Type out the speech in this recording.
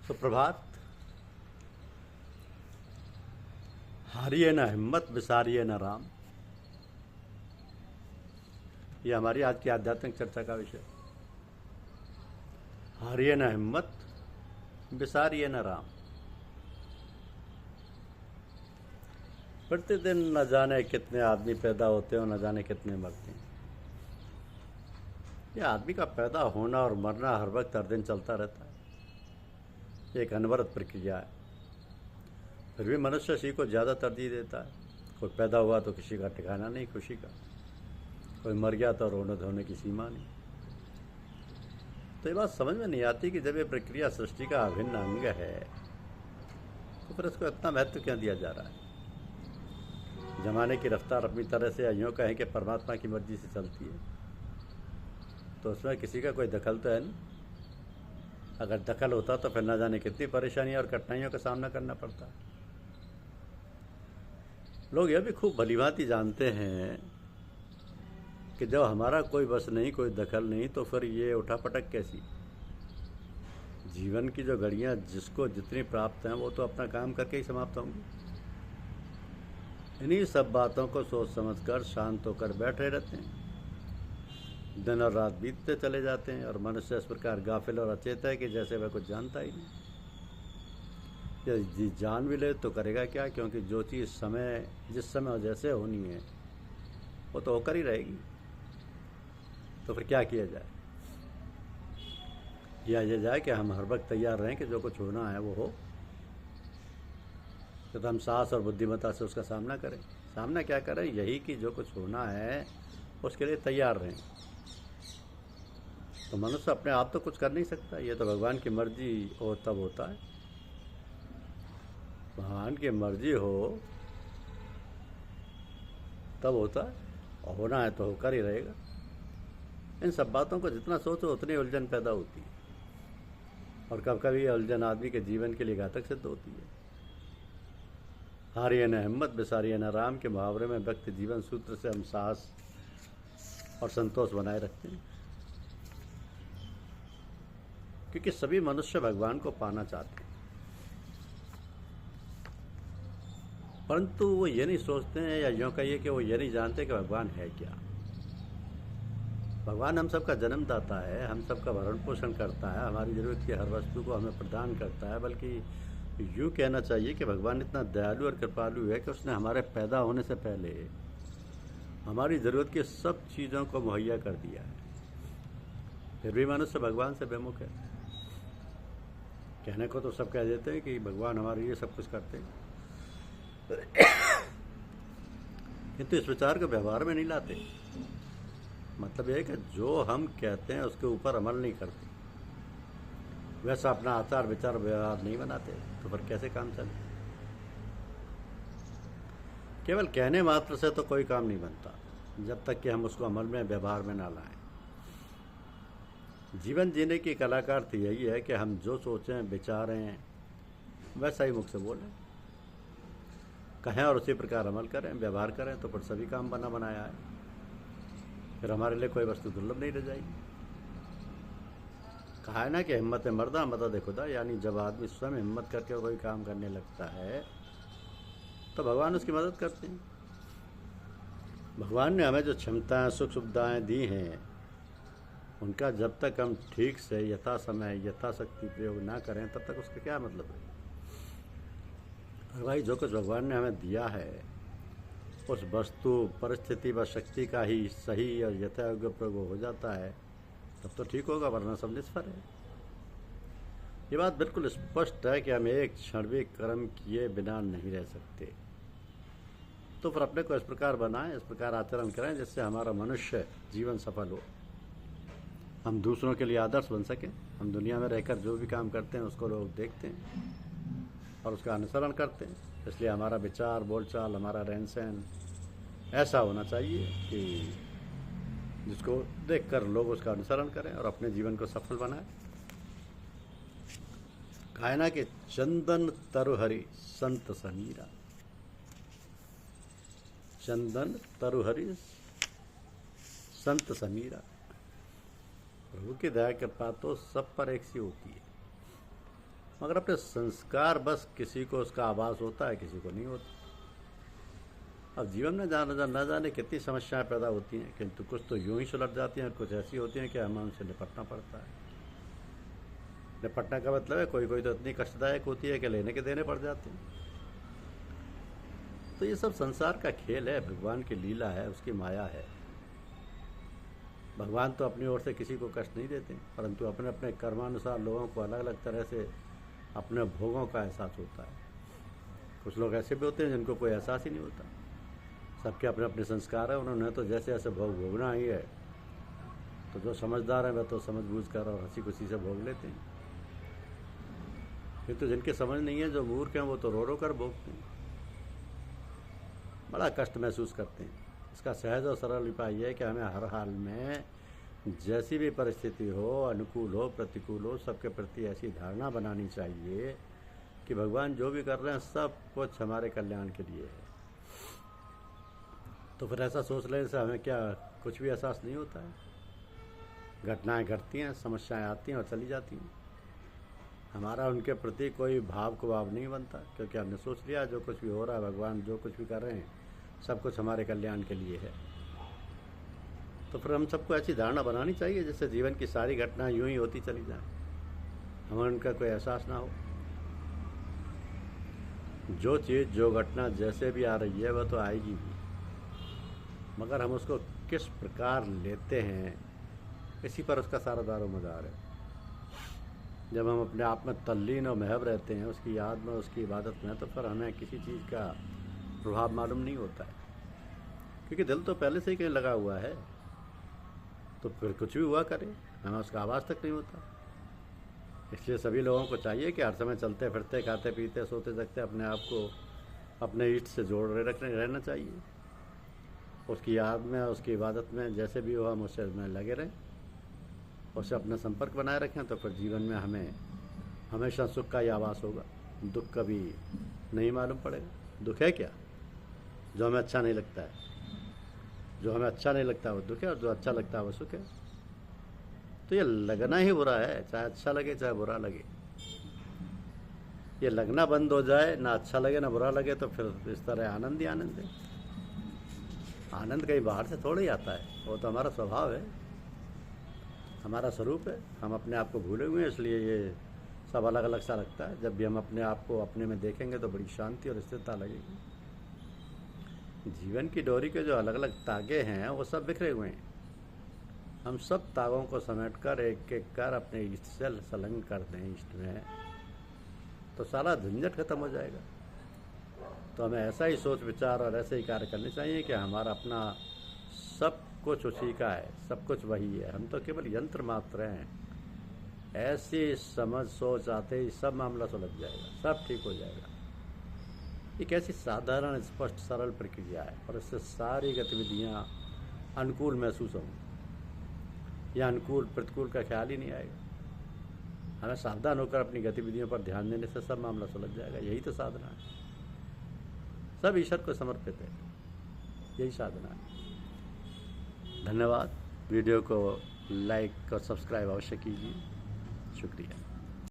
सुप्रभात। हारिए न हिम्मत, विसारिए न राम। ये हमारी आज की आध्यात्मिक चर्चा का विषय। हारिए न हिम्मत, विसारिए न राम। प्रतिदिन न जाने कितने आदमी पैदा होते हैं और न जाने कितने मरते हैं। यह आदमी का पैदा होना और मरना हर वक्त हर दिन चलता रहता है। एक अनवरत प्रक्रिया है। फिर भी मनुष्य इसी को ज़्यादा तरजीह देता है। कोई पैदा हुआ तो किसी का ठिकाना नहीं खुशी का, कोई मर गया तो रोने धोने की सीमा नहीं। तो ये बात समझ में नहीं आती कि जब ये प्रक्रिया सृष्टि का अभिन्न अंग है तो फिर इसको इतना महत्व क्यों दिया जा रहा है। जमाने की रफ्तार अपनी तरह से यूँ कहें कि परमात्मा की मर्जी से चलती है, तो उसमें किसी का कोई दखल तो है नहीं। अगर दखल होता तो फिर न जाने कितनी परेशानियां और कठिनाइयों का सामना करना पड़ता। लोग यह भी खूब भलीभांति जानते हैं कि जब हमारा कोई बस नहीं, कोई दखल नहीं, तो फिर ये उठापटक कैसी। जीवन की जो घड़ियां जिसको जितनी प्राप्त हैं वो तो अपना काम करके ही समाप्त होंगी। इन्हीं सब बातों को सोच समझकर शांत होकर बैठे रहते हैं। दिन और रात बीतते चले जाते हैं और मनुष्य इस प्रकार गाफिल और अचेत है कि जैसे वह कुछ जानता ही नहीं। यदि जान भी ले तो करेगा क्या, क्योंकि जो चीज़ समय जिस समय और जैसे होनी है वो तो होकर ही रहेगी। तो फिर क्या किया जाए। किया ये जाए कि हम हर वक्त तैयार रहें कि जो कुछ होना है वो हो, तो हम साहस और बुद्धिमत्ता से उसका सामना करें। सामना क्या करें, यही कि जो कुछ होना है उसके लिए तैयार रहें। तो मनुष्य अपने आप तो कुछ कर नहीं सकता, ये तो भगवान की मर्जी हो तब होता है। भगवान की मर्जी हो तब होता है, और होना है तो होकर ही रहेगा। इन सब बातों को जितना सोचो उतनी उलझन पैदा होती है, और कभी कभी उलझन आदमी के जीवन के लिए घातक सिद्ध होती है। हारिए न हिम्मत, विसारिए न राम के मुहावरे में व्यक्ति जीवन सूत्र से हम साहस और संतोष बनाए रखते हैं, क्योंकि सभी मनुष्य भगवान को पाना चाहते हैं, परंतु वो ये नहीं सोचते हैं, या यूँ कहिए कि वो ये नहीं जानते कि भगवान है क्या। भगवान हम सबका जन्मदाता है, हम सबका भरण पोषण करता है, हमारी ज़रूरत की हर वस्तु को हमें प्रदान करता है। बल्कि यूँ कहना चाहिए कि भगवान इतना दयालु और कृपालु है कि उसने हमारे पैदा होने से पहले हमारी ज़रूरत की सब चीज़ों को मुहैया कर दिया है। फिर भी मनुष्य भगवान से बेमुख है। कहने को तो सब कह देते हैं कि भगवान हमारे लिए सब कुछ करते हैं, किंतु इस विचार को व्यवहार में नहीं लाते। मतलब यह है कि जो हम कहते हैं उसके ऊपर अमल नहीं करते, वैसा अपना आचार विचार व्यवहार नहीं बनाते, तो फिर कैसे काम चले। केवल कहने मात्र से तो कोई काम नहीं बनता जब तक कि हम उसको अमल में व्यवहार में ना लाएं। जीवन जीने की कला का अर्थ यही है कि हम जो सोचें विचारें वैसा ही मुख से बोलें, कहें और उसी प्रकार अमल करें, व्यवहार करें, तो फिर सभी काम बना बनाया है। फिर हमारे लिए कोई वस्तु दुर्लभ नहीं रह जाएगी। कहा है ना कि हिम्मत मर्दा मदद खुदा, यानी जब आदमी स्वयं हिम्मत करके कोई काम करने लगता है तो भगवान उसकी मदद करते हैं। भगवान ने हमें जो क्षमताएं सुख सुविधाएँ दी हैं उनका जब तक हम ठीक से यथा समय यथाशक्ति प्रयोग ना करें तब तक उसका क्या मतलब है। भाई जो कुछ भगवान ने हमें दिया है उस वस्तु परिस्थिति व शक्ति का ही सही और यथायोग्य प्रयोग हो जाता है तब तो ठीक होगा, वरना सब निष्फल है। ये बात बिल्कुल स्पष्ट है कि हम एक क्षण भी कर्म किए बिना नहीं रह सकते। तो फिर अपने को इस प्रकार बनाएं, इस प्रकार आचरण करें जिससे हमारा मनुष्य जीवन सफल हो, हम दूसरों के लिए आदर्श बन सकें। हम दुनिया में रहकर जो भी काम करते हैं उसको लोग देखते हैं और उसका अनुसरण करते हैं। इसलिए हमारा विचार बोलचाल, हमारा रहन सहन ऐसा होना चाहिए कि जिसको देखकर लोग उसका अनुसरण करें और अपने जीवन को सफल बनाएं। कहा ना कि चंदन तरुहरि संत समीरा, चंदन तरुहरि संत समीरा। प्रभु की दया कृपा तो सब पर एक सी होती है। मगर अपने संस्कार बस किसी को उसका आभास होता है, किसी को नहीं होता। अब जीवन में न जाने कितनी समस्याएं पैदा होती हैं, किंतु कुछ तो यूं ही सुलझ जाती हैं, कुछ ऐसी होती हैं कि हमें उनसे निपटना पड़ता है। निपटने का मतलब है कोई कोई तो इतनी कष्टदायक होती है कि लेने के देने पड़ जाते हैं। तो ये सब संसार का खेल है, भगवान की लीला है, उसकी माया है। भगवान तो अपनी ओर से किसी को कष्ट नहीं देते, परंतु अपने अपने कर्मानुसार लोगों को अलग अलग तरह से अपने भोगों का एहसास होता है। कुछ लोग ऐसे भी होते हैं जिनको कोई एहसास ही नहीं होता। सबके अपने अपने संस्कार है, उन्होंने तो जैसे ऐसे भोग भोगना ही है। तो जो समझदार हैं वह तो समझ बूझ कर और हंसी खुशी से भोग लेते हैं, किंतु जिनकी समझ नहीं है, जो मूर्ख हैं, वो तो रो रो कर भोगते हैं, बड़ा कष्ट महसूस करते हैं। इसका सहज और सरल उपाय यह है कि हमें हर हाल में जैसी भी परिस्थिति हो, अनुकूल हो प्रतिकूल हो, सबके प्रति ऐसी धारणा बनानी चाहिए कि भगवान जो भी कर रहे हैं सब कुछ हमारे कल्याण के लिए है। तो फिर ऐसा सोच लेने से हमें क्या कुछ भी एहसास नहीं होता है। घटनाएं घटती हैं, समस्याएं आती हैं और चली जाती हैं, हमारा उनके प्रति कोई भाव को भाव नहीं बनता, क्योंकि हमने सोच लिया जो कुछ भी हो रहा है, भगवान जो कुछ भी कर रहे हैं, सब कुछ हमारे कल्याण के लिए है। तो फिर हम सबको ऐसी धारणा बनानी चाहिए जैसे जीवन की सारी घटनाएं यूं ही होती चली जाएं, हमें उनका कोई एहसास ना हो। जो चीज़ जो घटना जैसे भी आ रही है वह तो आएगी भी, मगर हम उसको किस प्रकार लेते हैं इसी पर उसका सारा दारोमदार है। जब हम अपने आप में तल्लीन और महव रहते हैं, उसकी याद में, उसकी इबादत में, तो फिर हमें किसी चीज़ का प्रभाव मालूम नहीं होता है, क्योंकि दिल तो पहले से ही कहीं लगा हुआ है। तो फिर कुछ भी हुआ करे, हमें उसका आवाज़ तक नहीं होता। इसलिए सभी लोगों को चाहिए कि हर समय चलते फिरते, खाते पीते, सोते जगते अपने आप को अपने इष्ट से जोड़े रहना चाहिए। उसकी याद में, उसकी इबादत में, जैसे भी हो हम उससे में लगे रहें, उससे अपना संपर्क बनाए रखें। तो फिर जीवन में हमें हमेशा सुख का ही आभास होगा, दुख कभी नहीं मालूम पड़ेगा। दुख है क्या? जो हमें अच्छा नहीं लगता है। जो हमें अच्छा नहीं लगता वो दुख है, और जो अच्छा लगता है वो सुख है। तो ये लगना ही बुरा है, चाहे अच्छा लगे चाहे बुरा लगे। ये लगना बंद हो जाए, ना अच्छा लगे ना बुरा लगे, तो फिर इस तरह आनंद ही आनंद है। आनंद कहीं बाहर से थोड़ा ही आता है, वो तो हमारा स्वभाव है, हमारा स्वरूप है। हम अपने आप को भूले हुए हैं, इसलिए ये सब अलग अलग सा लगता है। जब भी हम अपने आप को अपने में देखेंगे तो बड़ी शांति और स्थिरता लगेगी। जीवन की डोरी के जो अलग अलग तागे हैं वो सब बिखरे हुए हैं। हम सब तागों को समेटकर एक एक कर अपने इष्ट से संलग्न कर दें इष्ट में, तो सारा झंझट खत्म हो जाएगा। तो हमें ऐसा ही सोच विचार और ऐसे ही कार्य करने चाहिए कि हमारा अपना सब कुछ उसी का है, सब कुछ वही है, हम तो केवल यंत्र मात्र हैं। ऐसी समझ सोच आते ही सब मामला सुलझ जाएगा, सब ठीक हो जाएगा। एक ऐसी साधारण स्पष्ट सरल प्रक्रिया है, और इससे सारी गतिविधियाँ अनुकूल महसूस होंगी, या अनुकूल प्रतिकूल का ख्याल ही नहीं आएगा। हमें सावधान होकर अपनी गतिविधियों पर ध्यान देने से सब मामला सुलझ जाएगा। यही तो साधना है, सब ईश्वर को समर्पित है, यही साधना है। धन्यवाद। वीडियो को लाइक और सब्सक्राइब अवश्य कीजिए। शुक्रिया।